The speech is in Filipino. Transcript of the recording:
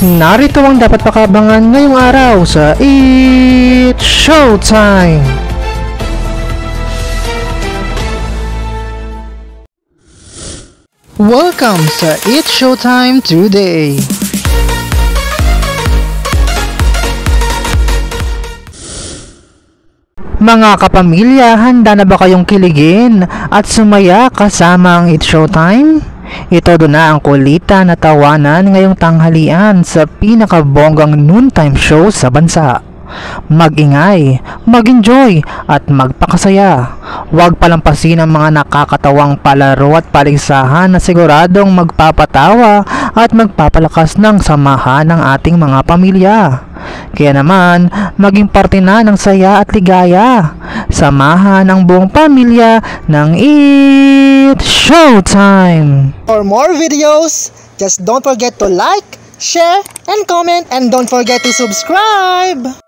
Narito ang dapat pakabangan ngayong araw sa It's Showtime! Welcome sa It's Showtime today! Mga kapamilya, handa na ba kayong kiligin at sumaya kasama ang It's Showtime? Ito doon na ang kulitan na tawanan ngayong tanghalian sa pinakabonggang noontime show sa bansa. Mag-ingay, mag-enjoy at magpakasaya. Huwag palampasin ang mga nakakatawang palaro at paligsahan na siguradong magpapatawa at magpapalakas ng samahan ng ating mga pamilya. Kaya naman, maging parte na ng saya at ligaya. Samahan ang buong pamilya ng It's Showtime! For more videos, just don't forget to like, share, and comment, and don't forget to subscribe!